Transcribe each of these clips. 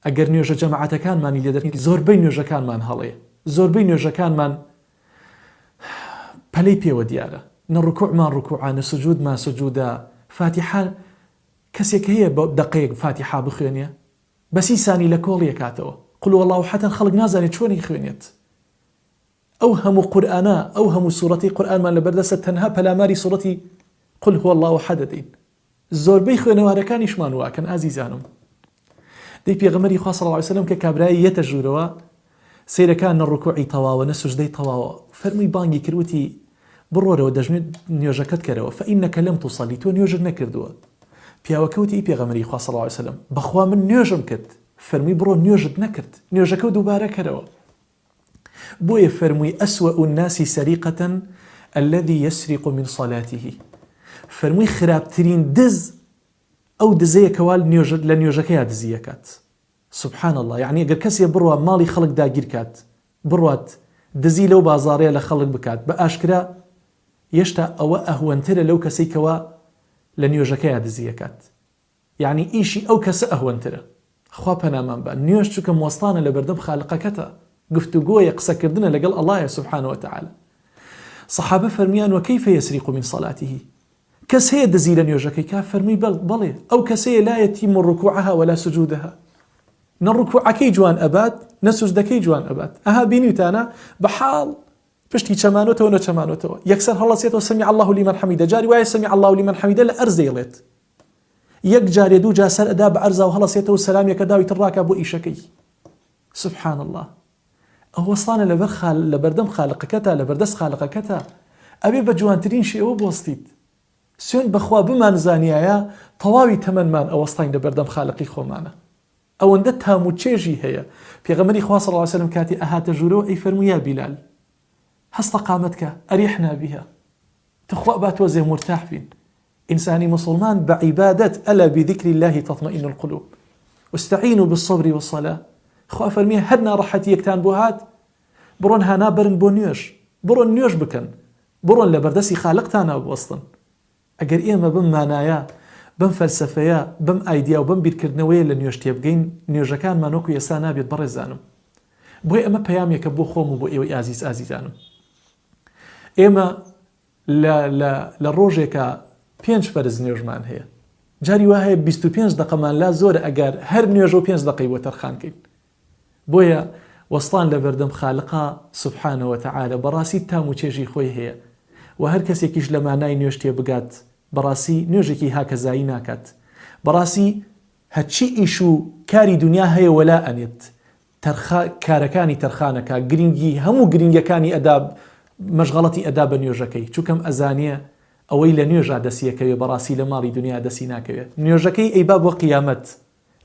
ئەگەر نوێژە جەماعەتەکانمانی لێ دەکەین زۆربەی نوێژەکانمان هەڵەیە، زۆربەی نوێژەکانمان پەلەی پێوە دیارە، نە ڕکوعمان ڕکوعە، نە سوجودمان سوجودە. فاتحە کەسێک هەیە بە دەقەیەک فاتحە بخوێنێ بە 30 سانی لە کۆڵی کاتەوە، قل هو الله أحد خەڵک نازانێت چۆنی خوێنێت. ئەو هەموو قورئانە، ئەو هەموو سوورەتی قورئانمان لەبەردەستە، تەنها پەلاماری سوورەتی قل هو الله أحد دەدەین. زۆربەی خوێنەوارەکانیشمان واکەن ئازیزانم. دەی پێغەمبەری خوا صلی الله علیه وسلم کە کابرایی یەتە ژوورەوە سەیرەکان نە ڕکوعی تەواوە نە سوجدەی تەواوە، فەرمووی بانگی کردوتی بڕۆرەوە دەژمێت نوێژەکەت کەرەوە، فإنك لم تصلي، تۆ نوێژت نەکردووە. پیاوەکەوتی پێغەمبەری خوا صلی الله علیه وسلم بەخوا من نوێژم کرد. فەرمووی بڕۆ نوێژت نەکرد، نوێژەکە دووبارە کەرەوە. بۆیە فەرمووی ئەسوأ الناس سەریقەة الذي يسرق من صلاته. فەرمووی خراپترین دز ئەو دزەیە کەوا لە نوێژەکەیە دزیەکات. سبحان الله. یعنی ئەگەر کەسێ بڕوە ماڵی خەڵک داگیر کات، بڕوات دزی لەو بازاڕەیە لە خەڵک بکات بە ئاشکرا، هێشتا ئەوە ئەهوەنترە لەو کەسەی کەوا لە نوێژەکەیە دزیەکات. یعنی ئیشی ئەو کەسە ئەهوەنترە. خوا پەنامان بە نوێژ چونکە مۆستانە لە بەردەم خالقەکەتە، گفتوگۆیە قسەکردنە لەگەڵ ئەڵڵایە سبحانه وتعالى. سەحابە فەرمیان وەکەیفە یەسریق من صلاته، کەس هەیە دزی لە نوێژەکەی کا؟ فەرمی بەڵێ ئەو کەسەیە لا يتم ركوعها ولا سجودها، نە ڕکوعەکەی جوان ئەبات نە سوجدەکەی جوان ئەبات. ئەها بینیتانە بەحاڵ پشتی چەمانۆتەوە نەچەمانۆتەوە، یەکسەر هەڵەسێتەوە سەمی الله لمن حەمیدە، جاری وایە سەمی الله لمن حەمیدە لە ئەرز دەیڵێت، یەک جارێ دوو جار سەر ئەدا بە ئەرزا و هەڵەسێتەوە سەلامێکە داوی تڕاکە بۆ ئیشەکەی. سبحان الله. ئەو وەستانە لە بەردەم خالقەکەتە، لە بەردەست خالقەکەتە، ئەبێ بە جوانترین شێوە بۆستیت. سوێن بەخوا بمانزانیایە تەواوی تەمەنمان ئەوەستاین لە بەردەم خالقی خۆمانە. ئەوەندە تام و چێژی هەیە. پێغەمبەری خوا صلی الله علیه وسلم کاتی ئەهاتە ژوورەوە ئەی فەرمووی یا بیلال هەستە قامەتکە ئەریحنا بها، تخوا با تۆزێ مرتاح بین. ئینسانی مسلمان بە عیبادەت ئەلا بذکر الله تطمئن القلوب واستعینوا بالصبر والصلاة. خوا فەرمیە هەر ناڕەحەتیەکتان بۆ هات بڕۆن هانا بەرن بۆ نوێژ، بڕۆن نوێژ بکەن، بڕۆن لە بەردەستی خالقتانە بوەستن. ئەگەر ئێمە بم مانایە، بم فەلسەفەیە، بم ئایدیا و بم بیرکردنەوەیە لە نوێژ تێبگەین، نوێژەکانمان وەکو ئێستا نابێت بەڕێزانم. بۆیە ئەمە پەیامێکە بۆ خۆم و بۆ ئێوەی ئازیزانم. ئێمە لە ڕۆژێکە 5 فەرز نوێژمان هەیە، جاری وا هەیە 25 دقەمان لا زۆرە ئەگەر هەر نوێژە و 5 دقەی بۆ تەرخانکەین. بۆیە وەستان لە بەردەم خالقا سبحانه وتعالى بەڕاستی تام و چێژی خۆی هەیە و هەر کەسێکیش لە مانای نوێژ تێبگات بەڕاستی نوێژێکی هاکەزایی ناکات. بەڕاستی هەرچی ئیش و کاری دنیا هەیە وەلا ئەنێت کارەکانی تەرخانەکە، گرنگی هەموو گرنگەکانی ئەدا مەشغەڵەتی ئەدا بە نوێژەکەی، چونکەم ئەزانیە ئەوەی لە نوێژا دەسیەکەوێ بەڕاستی لە ماڵی دنیا دەسی ناکەوێت. نوێژەکەی ئەیبا بۆ قیامەت،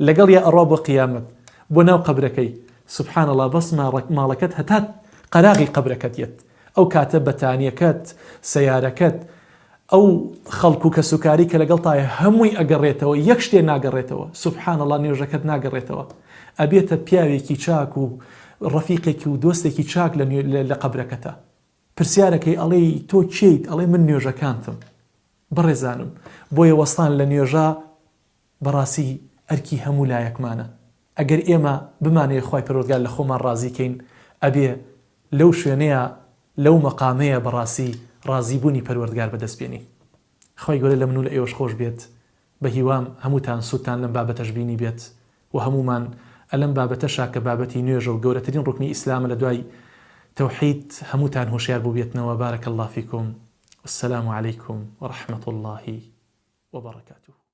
لەگەڵ یا ئەڕوا بۆ قیامەت، بۆ ناو قەبرەکەی. سبحان الله. بەس ماڵەکەت هەتا قەراغی قەبرەکەت یەت، ئەو کاتە بەتانیەکەت، سەیارەکەت، ئەو خەڵکو کە سوکاری کە لەگەڵ تایە هەمووی ئەگەڕێتەوە، یەک شتێ ناگەڕێتەوە. سبحان الله. نوێژەکەت ناگەڕێتەوە، ئەبێتە پیاوێکی چاک و ڕەفیقێکی و دۆستێکی چاک لە قەبرەکەتە. پرسیارەکەی ئەڵێ تۆ کێیت؟ ئەڵێ من نوێژەکانتم. بەڕێزانم بۆیە وەستان لە نوێژە بەڕاستی ئەرکی هەموو لایەکمانە. ئەگەر ئێمە بمانەیە خوای پەروەردگار لە خۆمان ڕازیکەین، ئەبێ لەو شوێنەیە لەو مەقامەیە بەڕاستی ڕازیبوونی پەروەردگار بەدەستبێنی. خوای گەورە لە من و لە ئێوەش خۆش بێت. بە هیوام هەمووتان سوودتان لەم بابەتەش بینی بێت و هەمومان ئەلەم بابەتەشا کە بابەتی نوێژە و گەورەترین ڕوکنی ئیسلامە لە دوای توحید هەمووتان هۆشیار بوو بێتنەوە. بارك الله فيكم والسلام عليكم ورحمة الله وبركاته.